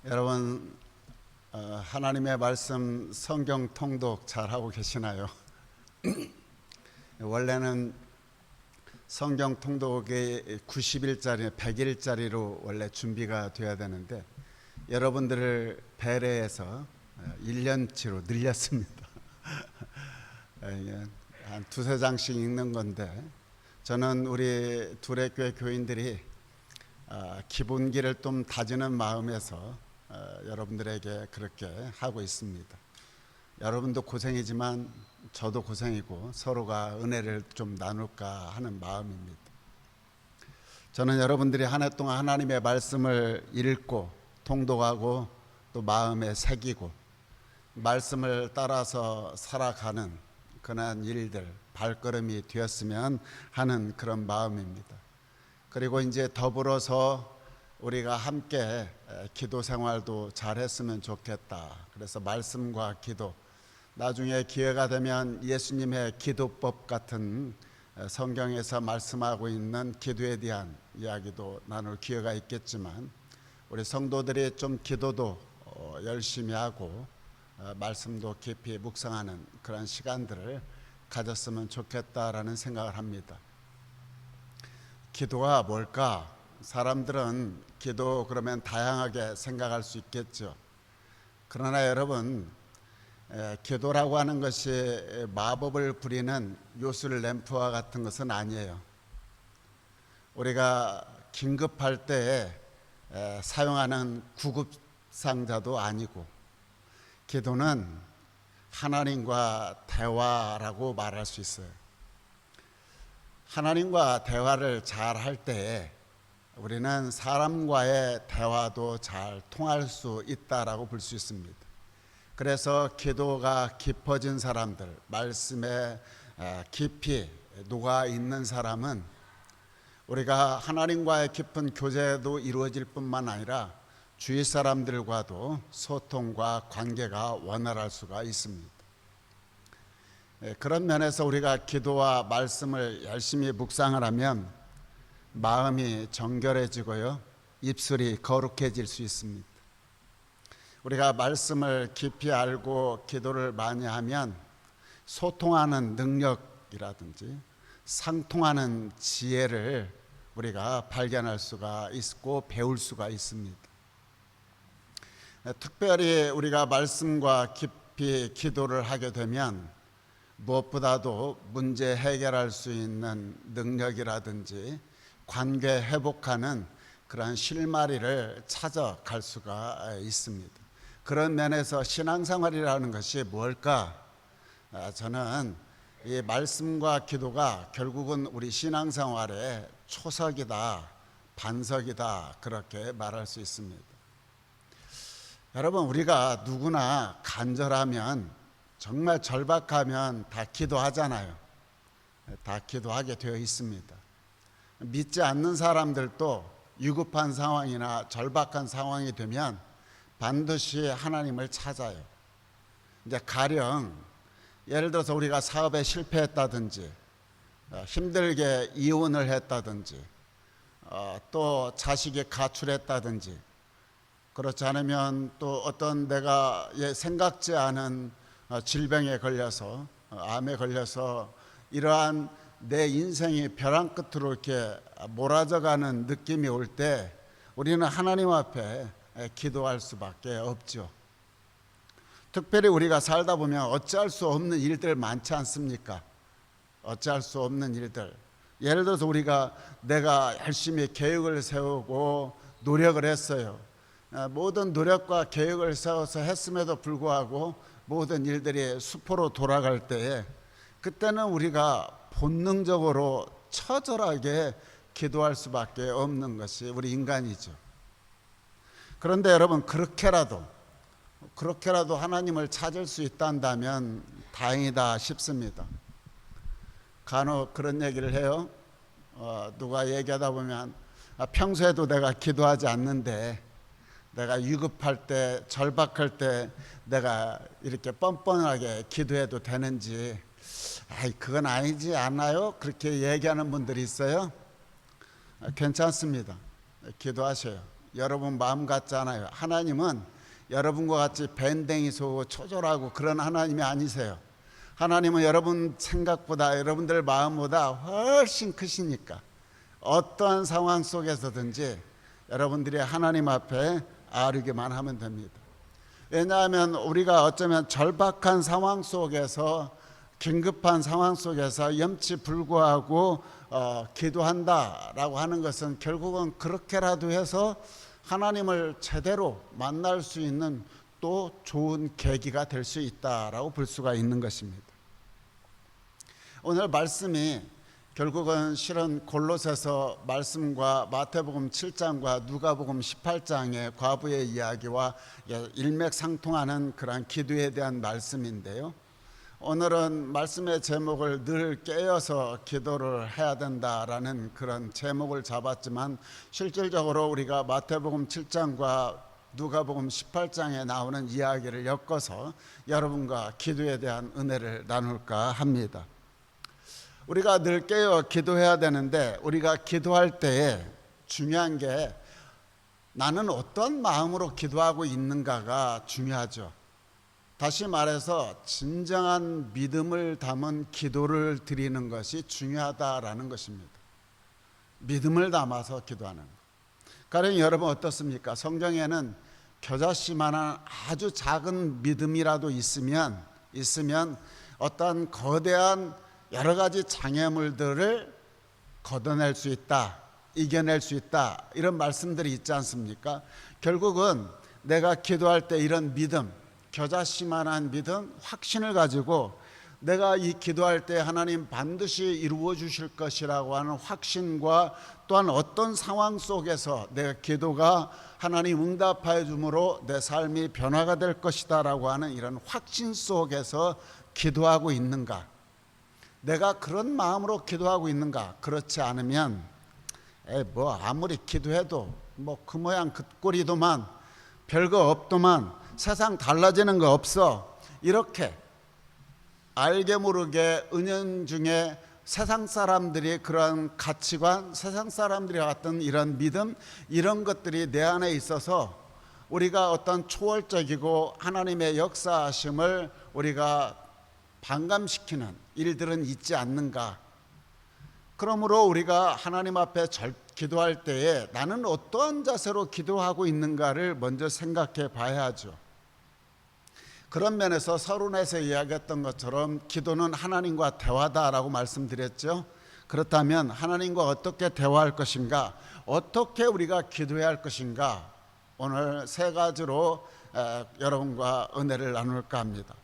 여러분, 하나님의 말씀 성경 통독 잘 하고 계시나요? 원래는 성경 통독이 90일짜리, 100일짜리로 원래 준비가 돼야 되는데 여러분들을 배려해서 1년치로 늘렸습니다. 한 두세 장씩 읽는 건데, 저는 우리 두레교회 교인들이 기본기를 좀 다지는 마음에서 여러분들에게 그렇게 하고 있습니다. 여러분도 고생이지만 저도 고생이고 서로가 은혜를 좀 나눌까 하는 마음입니다. 저는 여러분들이 한 해 동안 하나님의 말씀을 읽고 통독하고 또 마음에 새기고 말씀을 따라서 살아가는 그런 일들, 발걸음이 되었으면 하는 그런 마음입니다. 그리고 이제 더불어서 우리가 함께 기도 생활도 잘 했으면 좋겠다. 그래서 말씀과 기도, 나중에 기회가 되면 예수님의 기도법 같은 성경에서 말씀하고 있는 기도에 대한 이야기도 나눌 기회가 있겠지만, 우리 성도들이 좀 기도도 열심히 하고 말씀도 깊이 묵상하는 그런 시간들을 가졌으면 좋겠다라는 생각을 합니다. 기도가 뭘까? 사람들은 기도 그러면 다양하게 생각할 수 있겠죠. 그러나 여러분, 기도라고 하는 것이 마법을 부리는 요술 램프와 같은 것은 아니에요. 우리가 긴급할 때에 사용하는 구급상자도 아니고, 기도는 하나님과 대화라고 말할 수 있어요. 하나님과 대화를 잘 할 때 우리는 사람과의 대화도 잘 통할 수 있다라고 볼 수 있습니다. 그래서 기도가 깊어진 사람들, 말씀에 깊이 녹아 있는 사람은 우리가 하나님과의 깊은 교제도 이루어질 뿐만 아니라 주위 사람들과도 소통과 관계가 원활할 수가 있습니다. 그런 면에서 우리가 기도와 말씀을 열심히 묵상을 하면 마음이 정결해지고요, 입술이 거룩해질 수 있습니다. 우리가 말씀을 깊이 알고 기도를 많이 하면 소통하는 능력이라든지 상통하는 지혜를 우리가 발견할 수가 있고 배울 수가 있습니다. 특별히 우리가 말씀과 깊이 기도를 하게 되면 무엇보다도 문제 해결할 수 있는 능력이라든지 관계 회복하는 그러한 실마리를 찾아갈 수가 있습니다. 그런 면에서 신앙생활이라는 것이 뭘까? 저는 이 말씀과 기도가 결국은 우리 신앙생활의 초석이다, 반석이다, 그렇게 말할 수 있습니다. 여러분, 우리가 누구나 간절하면, 정말 절박하면 다 기도하잖아요. 다 기도하게 되어 있습니다. 믿지 않는 사람들도 위급한 상황이나 절박한 상황이 되면 반드시 하나님을 찾아요. 이제 가령 예를 들어서 우리가 사업에 실패했다든지 힘들게 이혼을 했다든지 또 자식이 가출했다든지, 그렇지 않으면 또 어떤 내가 생각지 않은 질병에 걸려서 암에 걸려서 이러한 내 인생이 벼랑 끝으로 이렇게 몰아져가는 느낌이 올 때 우리는 하나님 앞에 기도할 수밖에 없죠. 특별히 우리가 살다 보면 어찌할 수 없는 일들 많지 않습니까? 어찌할 수 없는 일들. 예를 들어서 내가 열심히 계획을 세우고 노력을 했어요. 모든 노력과 계획을 세워서 했음에도 불구하고 모든 일들이 수포로 돌아갈 때에, 그때는 우리가 본능적으로 처절하게 기도할 수밖에 없는 것이 우리 인간이죠. 그런데 여러분, 그렇게라도 하나님을 찾을 수 있단다면 다행이다 싶습니다. 간혹 그런 얘기를 해요. 누가 얘기하다 보면 평소에도 내가 기도하지 않는데 내가 위급할 때, 절박할 때 내가 이렇게 뻔뻔하게 기도해도 되는지, 그건 아니지 않나요? 그렇게 얘기하는 분들이 있어요. 괜찮습니다. 기도하셔요. 여러분 마음 같지 않아요. 하나님은 여러분과 같이 밴댕이 쏘고 초절하고 그런 하나님이 아니세요. 하나님은 여러분 생각보다, 여러분들 마음보다 훨씬 크시니까 어떠한 상황 속에서든지 여러분들이 하나님 앞에 아뢰기만 하면 됩니다. 왜냐하면 우리가 어쩌면 절박한 상황 속에서, 긴급한 상황 속에서 염치불구하고 기도한다라고 하는 것은 결국은 그렇게라도 해서 하나님을 제대로 만날 수 있는 또 좋은 계기가 될 수 있다라고 볼 수가 있는 것입니다. 오늘 말씀이 결국은 실은 골로새서 말씀과 마태복음 7장과 누가복음 18장의 과부의 이야기와 일맥상통하는 그러한 기도에 대한 말씀인데요. 오늘은 말씀의 제목을 늘 깨어서 기도를 해야 된다라는 그런 제목을 잡았지만, 실질적으로 우리가 마태복음 7장과 누가복음 18장에 나오는 이야기를 엮어서 여러분과 기도에 대한 은혜를 나눌까 합니다. 우리가 늘 깨어 기도해야 되는데, 우리가 기도할 때에 중요한 게 나는 어떤 마음으로 기도하고 있는가가 중요하죠. 다시 말해서 진정한 믿음을 담은 기도를 드리는 것이 중요하다라는 것입니다. 믿음을 담아서 기도하는 것. 가령 여러분 어떻습니까? 성경에는 겨자씨만한 아주 작은 믿음이라도 있으면 어떤 거대한 여러 가지 장애물들을 걷어낼 수 있다, 이겨낼 수 있다, 이런 말씀들이 있지 않습니까? 결국은 내가 기도할 때 이런 믿음, 겨자씨만한 믿음, 확신을 가지고 내가 이 기도할 때 하나님 반드시 이루어 주실 것이라고 하는 확신과, 또한 어떤 상황 속에서 내 기도가 하나님 응답하여 주므로 내 삶이 변화가 될 것이다 라고 하는 이런 확신 속에서 기도하고 있는가, 내가 그런 마음으로 기도하고 있는가. 그렇지 않으면 아무리 기도해도 그 모양 그 꼴이도만, 별거 없도만, 세상 달라지는 거 없어, 이렇게 알게 모르게 은연중에 세상 사람들이 그런 가치관, 세상 사람들이 갖던 이런 믿음, 이런 것들이 내 안에 있어서 우리가 어떤 초월적이고 하나님의 역사하심을 우리가 반감시키는 일들은 있지 않는가. 그러므로 우리가 하나님 앞에 기도할 때에 나는 어떠한 자세로 기도하고 있는가를 먼저 생각해 봐야 하죠. 그런 면에서 서론에서 이야기했던 것처럼 기도는 하나님과 대화다라고 말씀드렸죠. 그렇다면 하나님과 어떻게 대화할 것인가, 어떻게 우리가 기도해야 할 것인가, 오늘 세 가지로 여러분과 은혜를 나눌까 합니다.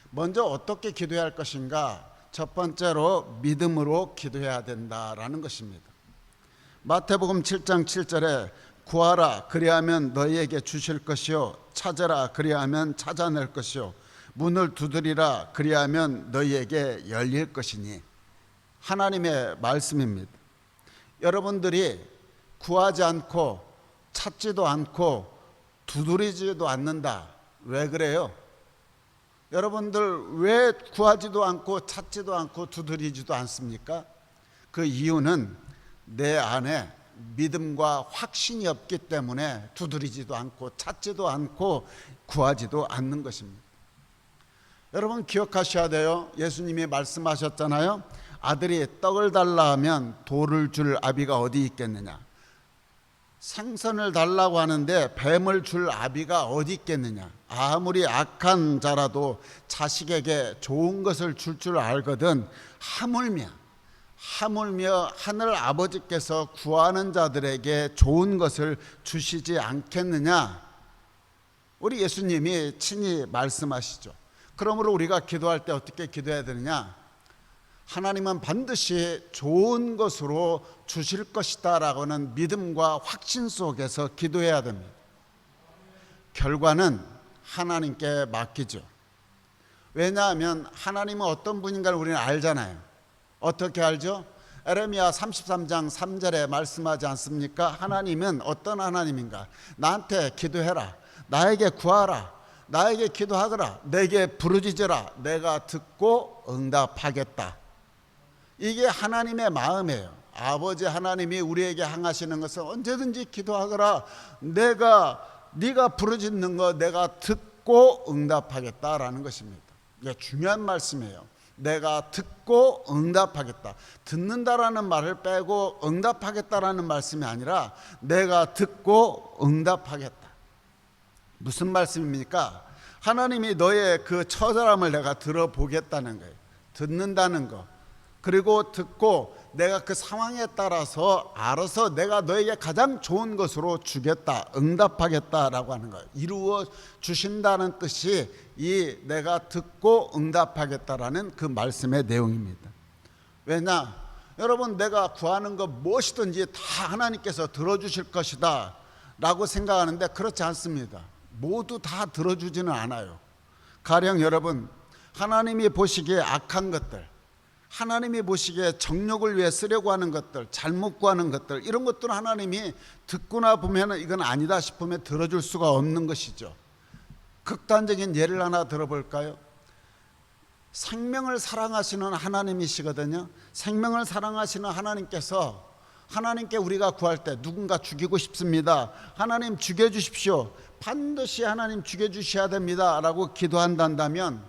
먼저 어떻게 기도해야 할 것인가, 첫 번째로 믿음으로 기도해야 된다라는 것입니다. 마태복음 7장 7절에 구하라 그리하면 너희에게 주실 것이요, 찾으라 그리하면 찾아낼 것이요, 문을 두드리라 그리하면 너희에게 열릴 것이니, 하나님의 말씀입니다. 여러분들이 구하지 않고 찾지도 않고 두드리지도 않는다. 왜 그래요? 여러분들 왜 구하지도 않고 찾지도 않고 두드리지도 않습니까? 그 이유는 내 안에 믿음과 확신이 없기 때문에 두드리지도 않고 찾지도 않고 구하지도 않는 것입니다. 여러분 기억하셔야 돼요. 예수님이 말씀하셨잖아요. 아들이 떡을 달라 하면 돌을 줄 아비가 어디 있겠느냐. 생선을 달라고 하는데 뱀을 줄 아비가 어디 있겠느냐. 아무리 악한 자라도 자식에게 좋은 것을 줄 알거든 하물며 하늘 아버지께서 구하는 자들에게 좋은 것을 주시지 않겠느냐. 우리 예수님이 친히 말씀하시죠. 그러므로 우리가 기도할 때 어떻게 기도해야 되느냐. 하나님은 반드시 좋은 것으로 주실 것이다 라고는 믿음과 확신 속에서 기도해야 됩니다. 결과는 하나님께 맡기죠. 왜냐하면 하나님은 어떤 분인가를 우리는 알잖아요. 어떻게 알죠? 에레미야 33장 3절에 말씀하지 않습니까? 하나님은 어떤 하나님인가? 나한테 기도해라, 나에게 구하라, 나에게 기도하거라, 내게 부르짖으라, 내가 듣고 응답하겠다. 이게 하나님의 마음이에요. 아버지 하나님이 우리에게 향하시는 것은 언제든지 기도하거라. 네가 부르짖는 거 내가 듣고 응답하겠다라는 것입니다. 이게 중요한 말씀이에요. 내가 듣고 응답하겠다. 듣는다라는 말을 빼고 응답하겠다라는 말씀이 아니라 내가 듣고 응답하겠다. 무슨 말씀입니까? 하나님이 너의 그 처절함을 내가 들어보겠다는 거예요. 듣는다는 거. 그리고 듣고 내가 그 상황에 따라서 알아서 내가 너에게 가장 좋은 것으로 주겠다, 응답하겠다라고 하는 거예요. 이루어 주신다는 뜻이 이 내가 듣고 응답하겠다라는 그 말씀의 내용입니다. 왜냐? 여러분, 내가 구하는 거 무엇이든지 다 하나님께서 들어주실 것이다 라고 생각하는데 그렇지 않습니다. 모두 다 들어주지는 않아요. 가령 여러분, 하나님이 보시기에 악한 것들, 하나님이 보시기에 정욕을 위해 쓰려고 하는 것들, 잘못 구하는 것들, 이런 것들은 하나님이 듣고나 보면 이건 아니다 싶으면 들어줄 수가 없는 것이죠. 극단적인 예를 하나 들어볼까요? 생명을 사랑하시는 하나님이시거든요. 생명을 사랑하시는 하나님께서 하나님께 우리가 구할 때 누군가 죽이고 싶습니다. 하나님 죽여주십시오. 반드시 하나님 죽여주셔야 됩니다 라고 기도한다면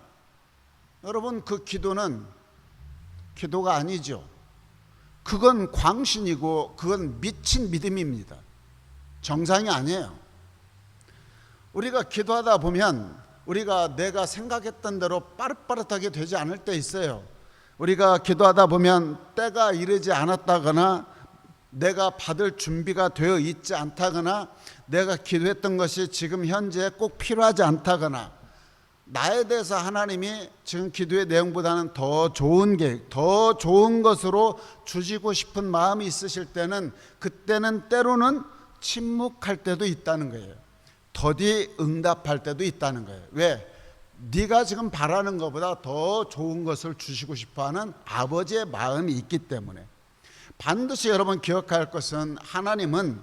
여러분, 그 기도는 기도가 아니죠. 그건 광신이고 그건 미친 믿음입니다. 정상이 아니에요. 우리가 기도하다 보면 우리가 내가 생각했던 대로 빠릇빠릇하게 되지 않을 때 있어요. 우리가 기도하다 보면 때가 이르지 않았다거나 내가 받을 준비가 되어 있지 않다거나 내가 기도했던 것이 지금 현재 꼭 필요하지 않다거나 나에 대해서 하나님이 지금 기도의 내용보다는 더 좋은 계획, 더 좋은 것으로 주시고 싶은 마음이 있으실 때는 그때는 때로는 침묵할 때도 있다는 거예요. 더디 응답할 때도 있다는 거예요. 왜? 네가 지금 바라는 것보다 더 좋은 것을 주시고 싶어하는 아버지의 마음이 있기 때문에. 반드시 여러분 기억할 것은 하나님은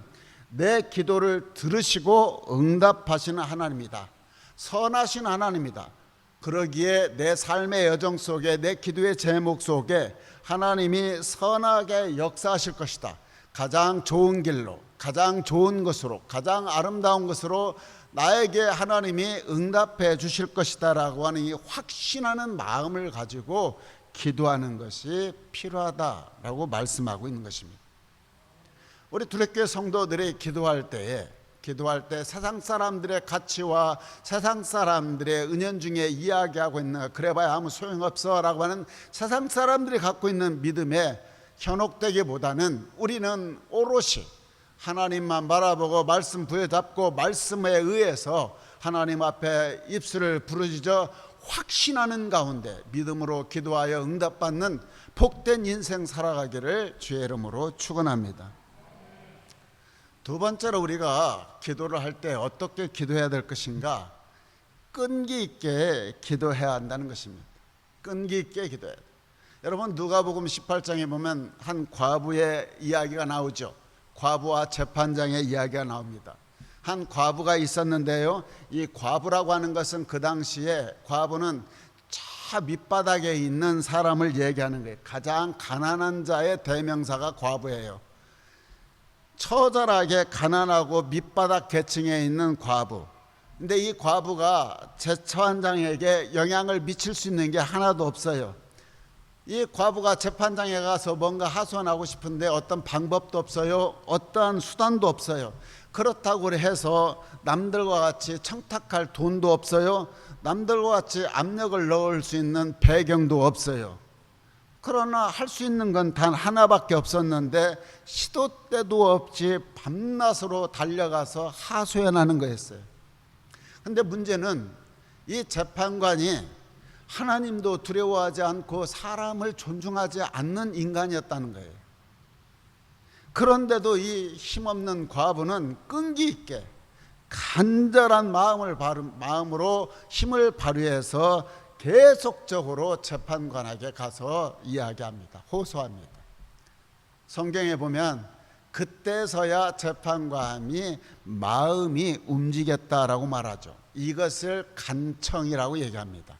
내 기도를 들으시고 응답하시는 하나님이다. 선하신 하나님이다. 그러기에 내 삶의 여정 속에, 내 기도의 제목 속에 하나님이 선하게 역사하실 것이다. 가장 좋은 길로, 가장 좋은 것으로, 가장 아름다운 것으로 나에게 하나님이 응답해 주실 것이다 라고 하는 이 확신하는 마음을 가지고 기도하는 것이 필요하다라고 말씀하고 있는 것입니다. 우리 둘레교회 성도들이 기도할 때 세상 사람들의 가치와 세상 사람들의 은연중에 이야기하고 있는, 그래봐야 아무 소용없어 라고 하는 세상 사람들이 갖고 있는 믿음에 현혹되기보다는 우리는 오롯이 하나님만 바라보고 말씀 부여잡고 말씀에 의해서 하나님 앞에 입술을 부르짖어 확신하는 가운데 믿음으로 기도하여 응답받는 복된 인생 살아가기를 주의 이름으로 축원합니다. 두 번째로 우리가 기도를 할 때 어떻게 기도해야 될 것인가? 끈기 있게 기도해야 한다는 것입니다. 끈기 있게 기도해야 돼요. 여러분, 누가복음 18장에 보면 한 과부의 이야기가 나오죠. 과부와 재판장의 이야기가 나옵니다. 한 과부가 있었는데요, 이 과부라고 하는 것은 그 당시에 과부는 저 밑바닥에 있는 사람을 얘기하는 거예요. 가장 가난한 자의 대명사가 과부예요. 처절하게 가난하고 밑바닥 계층에 있는 과부. 근데 이 과부가 재판장에게 영향을 미칠 수 있는 게 하나도 없어요. 이 과부가 재판장에 가서 뭔가 하소연하고 싶은데 어떤 방법도 없어요. 어떠한 수단도 없어요. 그렇다고 해서 남들과 같이 청탁할 돈도 없어요. 남들과 같이 압력을 넣을 수 있는 배경도 없어요. 그러나 할 수 있는 건 단 하나밖에 없었는데 시도 때도 없이 밤낮으로 달려가서 하소연하는 거였어요. 그런데 문제는 이 재판관이 하나님도 두려워하지 않고 사람을 존중하지 않는 인간이었다는 거예요. 그런데도 이 힘없는 과부는 끈기 있게 간절한 마음으로 힘을 발휘해서 계속적으로 재판관에게 가서 이야기합니다. 호소합니다. 성경에 보면 그때서야 재판관이 마음이 움직였다라고 말하죠. 이것을 간청이라고 얘기합니다.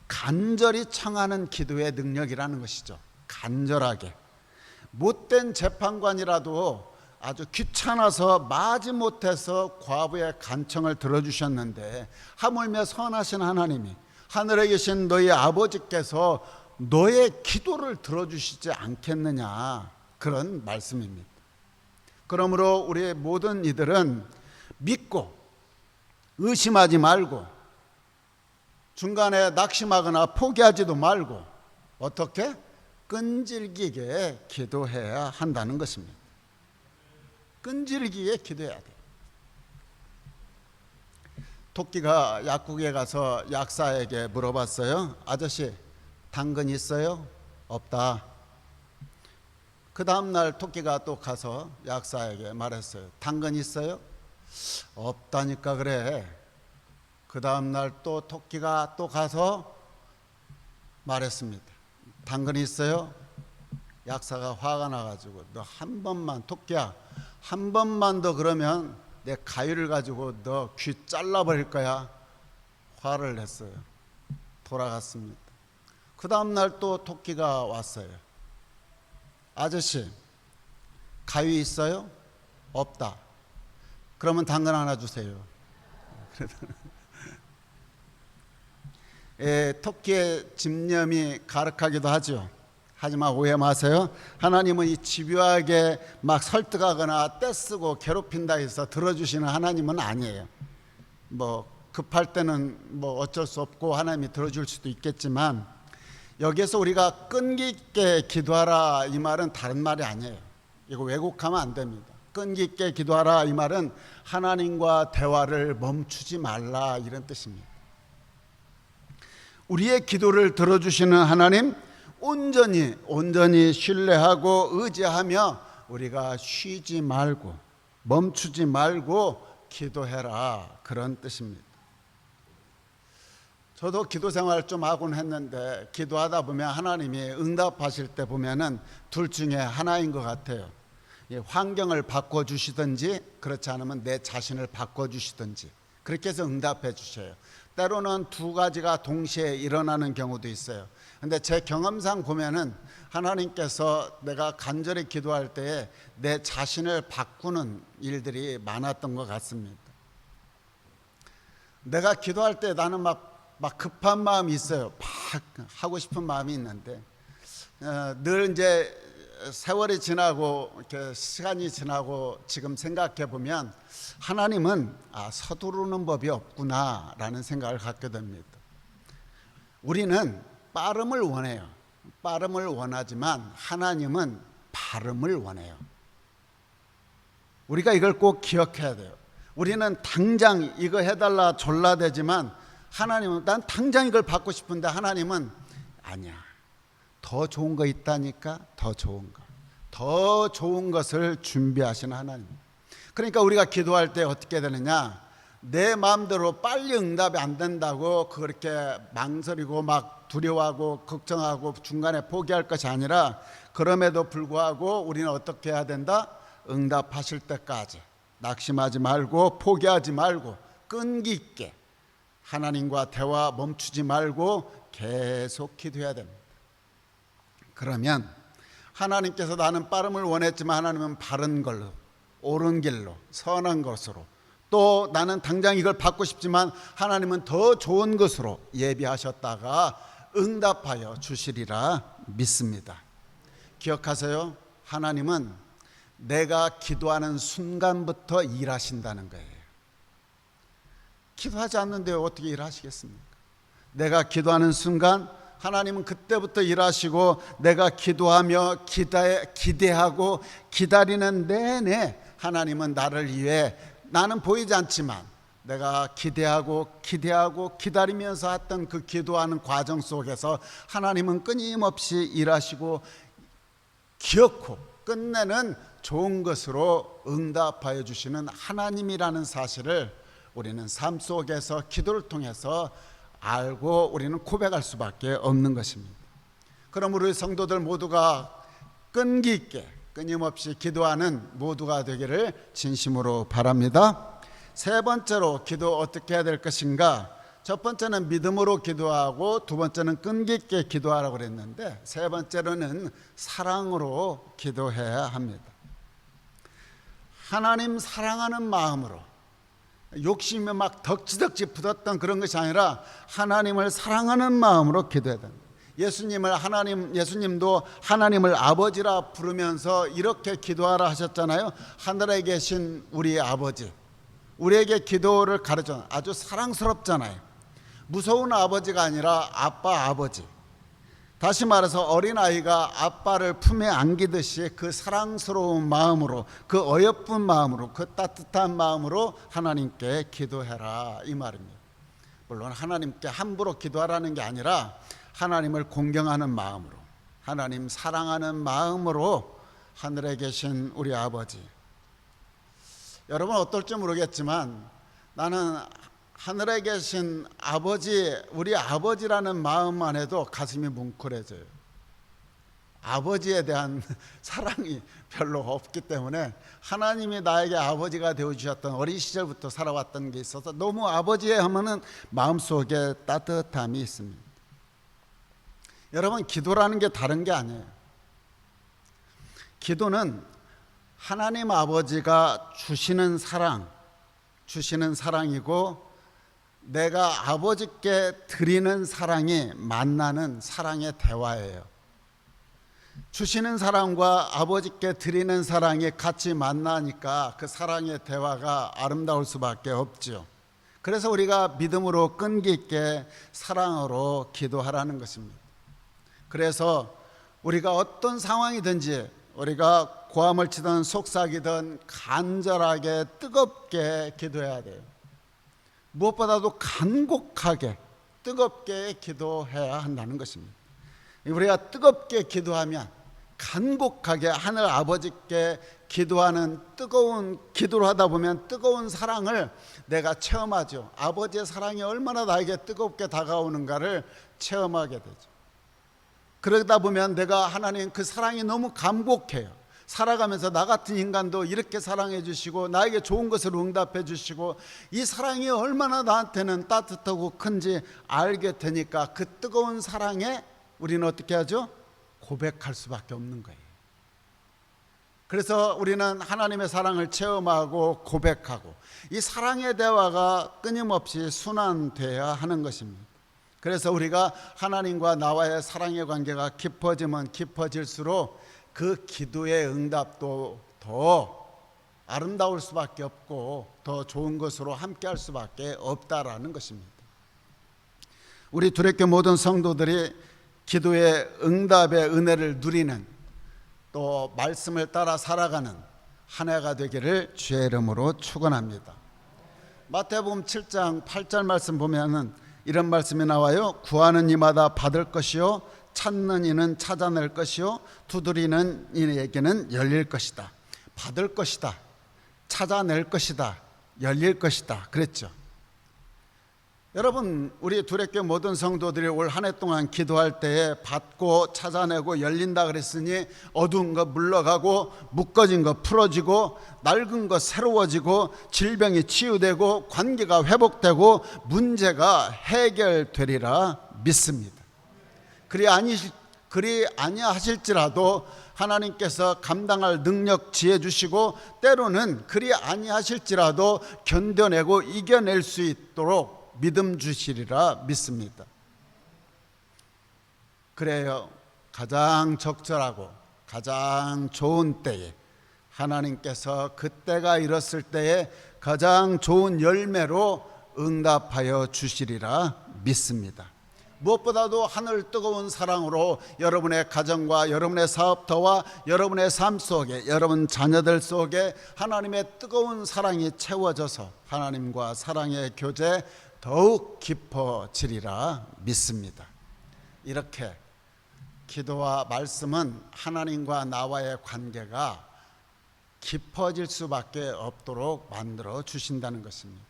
간절히 청하는 기도의 능력이라는 것이죠. 간절하게. 못된 재판관이라도 아주 귀찮아서 마지못해서 과부의 간청을 들어주셨는데 하물며 선하신 하나님이 하늘에 계신 너희 아버지께서 너의 기도를 들어주시지 않겠느냐, 그런 말씀입니다. 그러므로 우리의 모든 이들은 믿고 의심하지 말고 중간에 낙심하거나 포기하지도 말고 어떻게? 끈질기게 기도해야 한다는 것입니다. 끈질기게 기도해야 돼요. 토끼가 약국에 가서 약사에게 물어봤어요. 아저씨, 당근 있어요? 없다. 그 다음날 토끼가 또 가서 약사에게 말했어요. 당근 있어요? 없다니까 그래. 그 다음날 또 토끼가 또 가서 말했습니다. 당근 있어요? 약사가 화가 나가지고 너 한 번만, 토끼야, 한 번만 더 그러면 내 가위를 가지고 너 귀 잘라버릴 거야. 화를 냈어요. 돌아갔습니다. 그 다음날 또 토끼가 왔어요. 아저씨, 가위 있어요? 없다. 그러면 당근 하나 주세요. 토끼의 집념이 가득하기도 하죠. 하지만 오해 마세요. 하나님은 이 집요하게 막 설득하거나 떼쓰고 괴롭힌다 해서 들어주시는 하나님은 아니에요. 뭐 급할 때는 뭐 어쩔 수 없고 하나님이 들어줄 수도 있겠지만, 여기에서 우리가 끈기 있게 기도하라 이 말은 다른 말이 아니에요. 이거 왜곡하면 안 됩니다. 끈기 있게 기도하라 이 말은 하나님과 대화를 멈추지 말라, 이런 뜻입니다. 우리의 기도를 들어주시는 하나님 온전히 신뢰하고 의지하며 우리가 쉬지 말고 멈추지 말고 기도해라, 그런 뜻입니다. 저도 기도 생활 좀 하곤 했는데 기도하다 보면 하나님이 응답하실 때 보면은 둘 중에 하나인 것 같아요. 환경을 바꿔주시든지 그렇지 않으면 내 자신을 바꿔주시든지 그렇게 해서 응답해 주셔요. 때로는 두 가지가 동시에 일어나는 경우도 있어요. 근데 제 경험상 보면은 하나님께서 내가 간절히 기도할 때에 내 자신을 바꾸는 일들이 많았던 것 같습니다. 내가 기도할 때 나는 막 급한 마음이 있어요. 막 하고 싶은 마음이 있는데 늘 이제 세월이 지나고 이렇게 시간이 지나고 지금 생각해 보면 하나님은 서두르는 법이 없구나라는 생각을 갖게 됩니다. 우리는 빠름을 원해요. 빠름을 원하지만 하나님은 발음을 원해요. 우리가 이걸 꼭 기억해야 돼요. 우리는 당장 이거 해달라 졸라대지만 하나님은 난 당장 이걸 받고 싶은데 하나님은 아니야. 더 좋은 거 있다니까. 더 좋은 것을 준비하시는 하나님. 그러니까 우리가 기도할 때 어떻게 되느냐, 내 마음대로 빨리 응답이 안 된다고 그렇게 망설이고 막 두려워하고 걱정하고 중간에 포기할 것이 아니라, 그럼에도 불구하고 우리는 어떻게 해야 된다? 응답하실 때까지 낙심하지 말고 포기하지 말고 끈기 있게 하나님과 대화 멈추지 말고 계속 기도해야 됩니다. 그러면 하나님께서 나는 빠름을 원했지만 하나님은 바른 걸로, 옳은 길로, 선한 것으로, 또 나는 당장 이걸 받고 싶지만 하나님은 더 좋은 것으로 예비하셨다가 응답하여 주시리라 믿습니다. 기억하세요. 하나님은 내가 기도하는 순간부터 일하신다는 거예요. 기도하지 않는데 어떻게 일하시겠습니까? 내가 기도하는 순간 하나님은 그때부터 일하시고, 내가 기도하며 기대하고 기다리는 내내 하나님은 나를 위해, 나는 보이지 않지만 내가 기대하고 기다리면서 했던 그 기도하는 과정 속에서 하나님은 끊임없이 일하시고 기어코 끝내는 좋은 것으로 응답하여 주시는 하나님이라는 사실을 우리는 삶 속에서 기도를 통해서 알고 우리는 고백할 수밖에 없는 것입니다. 그럼 우리 성도들 모두가 끈기 있게 끊임없이 기도하는 모두가 되기를 진심으로 바랍니다. 세 번째로 기도 어떻게 해야 될 것인가? 첫 번째는 믿음으로 기도하고 두 번째는 끈기 있게 기도하라고 그랬는데 세 번째로는 사랑으로 기도해야 합니다. 하나님 사랑하는 마음으로, 욕심이 막 덕지덕지 붙었던 그런 것이 아니라 하나님을 사랑하는 마음으로 기도해야 됩니다. 예수님도 하나님을 아버지라 부르면서 이렇게 기도하라 하셨잖아요. 하늘에 계신 우리 아버지, 우리에게 기도를 가르쳐. 아주 사랑스럽잖아요. 무서운 아버지가 아니라 아빠, 아버지. 다시 말해서 어린아이가 아빠를 품에 안기듯이 그 사랑스러운 마음으로, 그 어여쁜 마음으로, 그 따뜻한 마음으로 하나님께 기도해라, 이 말입니다. 물론 하나님께 함부로 기도하라는 게 아니라 하나님을 공경하는 마음으로, 하나님 사랑하는 마음으로 하늘에 계신 우리 아버지. 여러분 어떨지 모르겠지만 나는 하늘에 계신 아버지, 우리 아버지라는 마음만 해도 가슴이 뭉클해져요. 아버지에 대한 사랑이 별로 없기 때문에 하나님이 나에게 아버지가 되어주셨던 어린 시절부터 살아왔던 게 있어서 너무 아버지에 하면은 마음속에 따뜻함이 있습니다. 여러분 기도라는 게 다른 게 아니에요. 기도는 하나님 아버지가 주시는 사랑이고 내가 아버지께 드리는 사랑이 만나는 사랑의 대화예요. 주시는 사랑과 아버지께 드리는 사랑이 같이 만나니까 그 사랑의 대화가 아름다울 수밖에 없죠. 그래서 우리가 믿음으로 끈기 있게 사랑으로 기도하라는 것입니다. 그래서 우리가 어떤 상황이든지, 우리가 고함을 치든 속삭이든 간절하게 뜨겁게 기도해야 돼요. 무엇보다도 간곡하게 뜨겁게 기도해야 한다는 것입니다. 우리가 뜨겁게 기도하면, 간곡하게 하늘 아버지께 기도하는 뜨거운 기도를 하다 보면 뜨거운 사랑을 내가 체험하죠. 아버지의 사랑이 얼마나 나에게 뜨겁게 다가오는가를 체험하게 되죠. 그러다 보면 내가 하나님 그 사랑이 너무 감곡해요. 살아가면서 나 같은 인간도 이렇게 사랑해 주시고 나에게 좋은 것을 응답해 주시고 이 사랑이 얼마나 나한테는 따뜻하고 큰지 알게 되니까 그 뜨거운 사랑에 우리는 어떻게 하죠? 고백할 수밖에 없는 거예요. 그래서 우리는 하나님의 사랑을 체험하고 고백하고 이 사랑의 대화가 끊임없이 순환되어야 하는 것입니다. 그래서 우리가 하나님과 나와의 사랑의 관계가 깊어지면 깊어질수록 그 기도의 응답도 더 아름다울 수밖에 없고 더 좋은 것으로 함께할 수밖에 없다라는 것입니다. 우리 두레교 모든 성도들이 기도의 응답의 은혜를 누리는, 또 말씀을 따라 살아가는 한 해가 되기를 주의 이름으로 축원합니다. 마태복음 7장 8절 말씀 보면은 이런 말씀이 나와요. 구하는 이마다 받을 것이요, 찾는 이는 찾아낼 것이요, 두드리는 이에게는 열릴 것이다. 받을 것이다, 찾아낼 것이다, 열릴 것이다 그랬죠. 여러분, 우리 두레교 모든 성도들이 올 한 해 동안 기도할 때에 받고 찾아내고 열린다 그랬으니 어두운 거 물러가고 묶어진 거 풀어지고 낡은 거 새로워지고 질병이 치유되고 관계가 회복되고 문제가 해결되리라 믿습니다. 그리 아니하실지라도 하나님께서 감당할 능력 지혜 주시고 때로는 그리 아니하실지라도 견뎌내고 이겨낼 수 있도록 믿음 주시리라 믿습니다. 그래요. 가장 적절하고 가장 좋은 때에 하나님께서 그때가 이뤘을 때에 가장 좋은 열매로 응답하여 주시리라 믿습니다. 무엇보다도 하늘 뜨거운 사랑으로 여러분의 가정과 여러분의 사업터와 여러분의 삶 속에, 여러분 자녀들 속에 하나님의 뜨거운 사랑이 채워져서 하나님과 사랑의 교제 더욱 깊어지리라 믿습니다. 이렇게 기도와 말씀은 하나님과 나와의 관계가 깊어질 수밖에 없도록 만들어 주신다는 것입니다.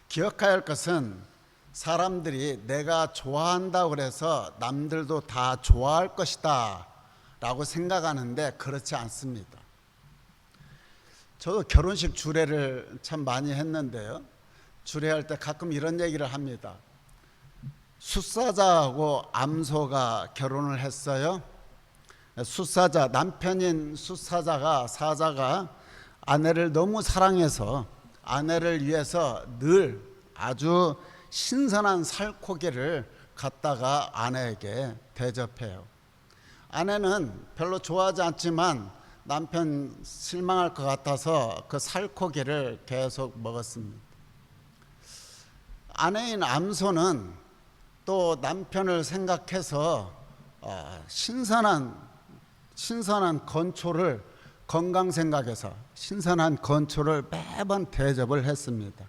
기억해야 할 것은 사람들이 내가 좋아한다고 해서 남들도 다 좋아할 것이다 라고 생각하는데 그렇지 않습니다. 저도 결혼식 주례를 참 많이 했는데요, 주례할 때 가끔 이런 얘기를 합니다. 숫사자하고 암소가 결혼을 했어요. 숫사자, 남편인 숫사자가, 사자가 아내를 너무 사랑해서 아내를 위해서 늘 아주 신선한 살코기를 갖다가 아내에게 대접해요. 아내는 별로 좋아하지 않지만 남편 실망할 것 같아서 그 살코기를 계속 먹었습니다. 아내인 암소는 또 남편을 생각해서 신선한 건초를, 건강 생각해서 신선한 건초를 매번 대접을 했습니다.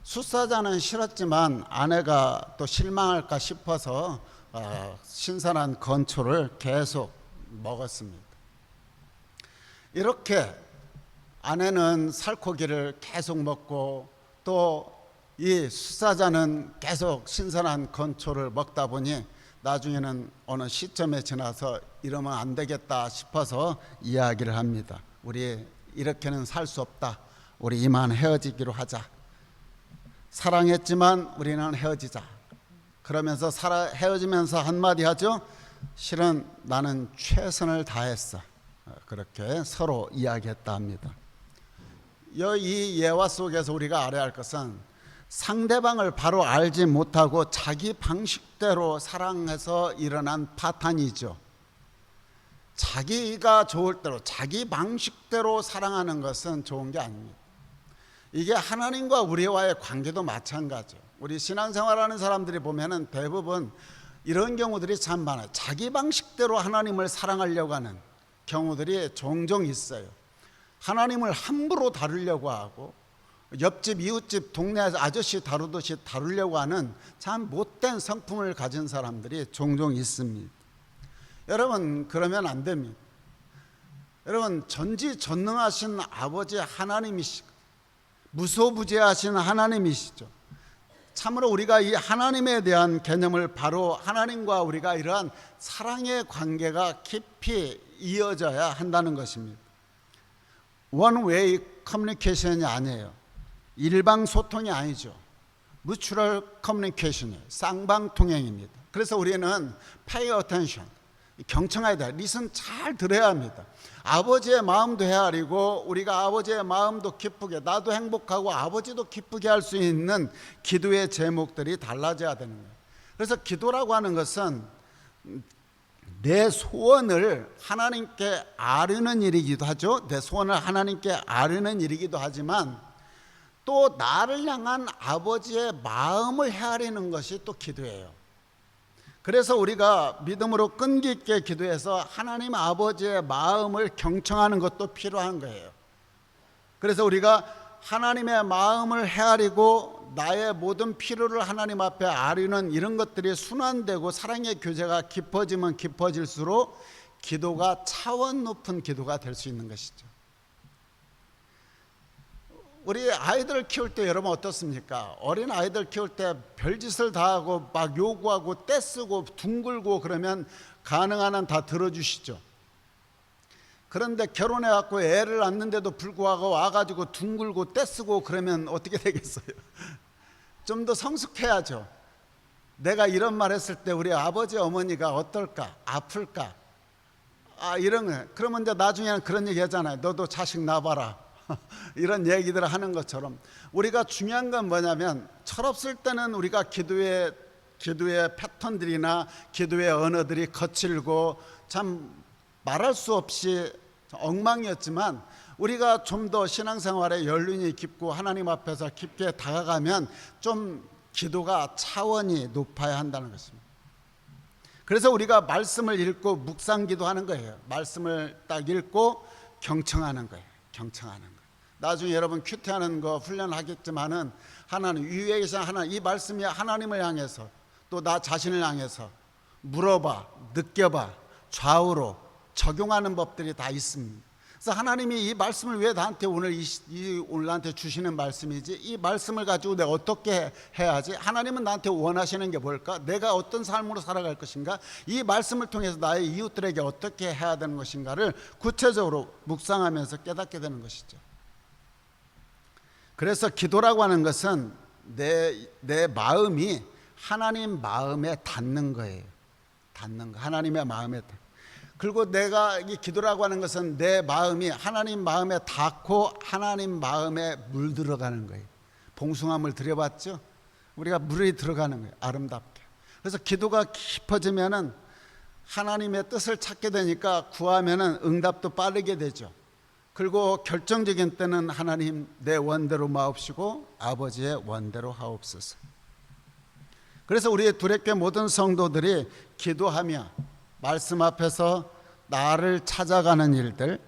숫사자는 싫었지만 아내가 또 실망할까 싶어서 신선한 건초를 계속 먹었습니다. 이렇게 아내는 살코기를 계속 먹고 또 이 숫사자는 계속 신선한 건초를 먹다 보니 나중에는 어느 시점에 지나서 이러면 안 되겠다 싶어서 이야기를 합니다. 우리 이렇게는 살 수 없다. 우리 이만 헤어지기로 하자. 사랑했지만 우리는 헤어지자. 그러면서 헤어지면서 한마디 하죠. 실은 나는 최선을 다했어. 그렇게 서로 이야기했다 합니다. 이 예화 속에서 우리가 알아야 할 것은 상대방을 바로 알지 못하고 자기 방식대로 사랑해서 일어난 파탄이죠. 자기가 좋을 대로 자기 방식대로 사랑하는 것은 좋은 게 아닙니다. 이게 하나님과 우리와의 관계도 마찬가지예요. 우리 신앙생활하는 사람들이 보면은 대부분 이런 경우들이 참 많아요. 자기 방식대로 하나님을 사랑하려고 하는 경우들이 종종 있어요. 하나님을 함부로 다루려고 하고 옆집, 이웃집, 동네 아저씨 다루듯이 다루려고 하는 참 못된 성품을 가진 사람들이 종종 있습니다. 여러분, 그러면 안 됩니다. 여러분, 전지전능하신 아버지 하나님이시고 무소부재하신 하나님이시죠. 참으로 우리가 이 하나님에 대한 개념을 바로 하나님과 우리가 이러한 사랑의 관계가 깊이 이어져야 한다는 것입니다. 원웨이 커뮤니케이션이 아니에요. 일방 소통이 아니죠. mutual communication이에요. 쌍방통행입니다. 그래서 우리는 pay attention, 경청해야 돼. 리슨 잘 들어야 합니다. 아버지의 마음도 헤아리고 우리가 아버지의 마음도 기쁘게, 나도 행복하고 아버지도 기쁘게 할 수 있는 기도의 제목들이 달라져야 되는 거예요. 그래서 기도라고 하는 것은 내 소원을 하나님께 아뢰는 일이기도 하죠. 내 소원을 하나님께 아뢰는 일이기도 하지만 또 나를 향한 아버지의 마음을 헤아리는 것이 또 기도예요. 그래서 우리가 믿음으로 끈기 있게 기도해서 하나님 아버지의 마음을 경청하는 것도 필요한 거예요. 그래서 우리가 하나님의 마음을 헤아리고 나의 모든 필요를 하나님 앞에 아뢰는 이런 것들이 순환되고 사랑의 교제가 깊어지면 깊어질수록 기도가 차원 높은 기도가 될 수 있는 것이죠. 우리 아이들 키울 때 여러분 어떻습니까? 어린 아이들 키울 때 별짓을 다 하고 막 요구하고 떼쓰고 둥글고 그러면 가능한 한 다 들어주시죠. 그런데 결혼해 갖고 애를 낳는데도 불구하고 와가지고 둥글고 떼쓰고 그러면 어떻게 되겠어요? 좀 더 성숙해야죠. 내가 이런 말 했을 때 우리 아버지 어머니가 어떨까? 아플까? 이런 거. 그러면 이제 나중에는 그런 얘기 하잖아요. 너도 자식 낳아봐라. 이런 얘기들을 하는 것처럼 우리가 중요한 건 뭐냐면 철없을 때는 우리가 기도의 패턴들이나 기도의 언어들이 거칠고 참 말할 수 없이 엉망이었지만 우리가 좀 더 신앙생활에 연륜이 깊고 하나님 앞에서 깊게 다가가면 좀 기도가 차원이 높아야 한다는 것입니다. 그래서 우리가 말씀을 읽고 묵상기도 하는 거예요. 말씀을 딱 읽고 경청하는 거예요. 경청하는 거. 나중에 여러분 큐티하는 거 훈련하겠지만은 하나님 위에 계신 하나님, 이 말씀이 하나님을 향해서 또 나 자신을 향해서 물어봐, 느껴봐, 좌우로 적용하는 법들이 다 있습니다. 그래서 하나님이 이 말씀을 왜 나한테 오늘 오늘 나한테 주시는 말씀이지? 이 말씀을 가지고 내가 어떻게 해야지? 하나님은 나한테 원하시는 게 뭘까? 내가 어떤 삶으로 살아갈 것인가? 이 말씀을 통해서 나의 이웃들에게 어떻게 해야 되는 것인가를 구체적으로 묵상하면서 깨닫게 되는 것이죠. 그래서 기도라고 하는 것은 내 마음이 하나님 마음에 닿는 거예요. 닿는 거. 하나님의 마음에 닿는. 그리고 내가 이 기도라고 하는 것은 내 마음이 하나님 마음에 닿고 하나님 마음에 물들어가는 거예요. 봉숭아물 들여봤죠? 우리가 물이 들어가는 거예요. 아름답게. 그래서 기도가 깊어지면은 하나님의 뜻을 찾게 되니까 구하면은 응답도 빠르게 되죠. 그리고 결정적인 때는 하나님 내 원대로 마옵시고 아버지의 원대로 하옵소서. 그래서 우리 두레교회 모든 성도들이 기도하며 말씀 앞에서 나를 찾아가는 일들,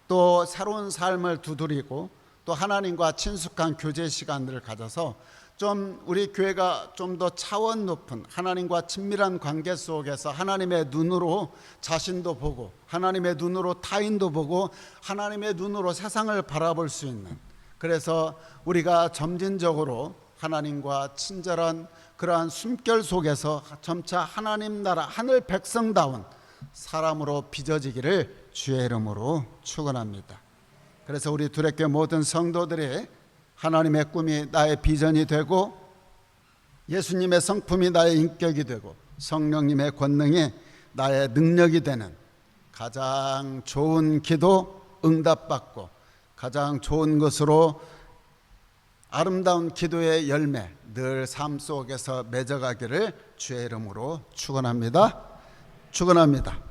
또 새로운 삶을 두드리고 또 하나님과 친숙한 교제 시간들을 가져서 좀 우리 교회가 좀 더 차원 높은 하나님과 친밀한 관계 속에서 하나님의 눈으로 자신도 보고 하나님의 눈으로 타인도 보고 하나님의 눈으로 세상을 바라볼 수 있는, 그래서 우리가 점진적으로 하나님과 친절한 그러한 숨결 속에서 점차 하나님 나라 하늘 백성다운 사람으로 빚어지기를 주의 이름으로 축원합니다. 그래서 우리 두레교회 모든 성도들이 하나님의 꿈이 나의 비전이 되고 예수님의 성품이 나의 인격이 되고 성령님의 권능이 나의 능력이 되는 가장 좋은 기도 응답받고 가장 좋은 것으로 아름다운 기도의 열매 늘 삶 속에서 맺어가기를 주의 이름으로 축원합니다. 축원합니다.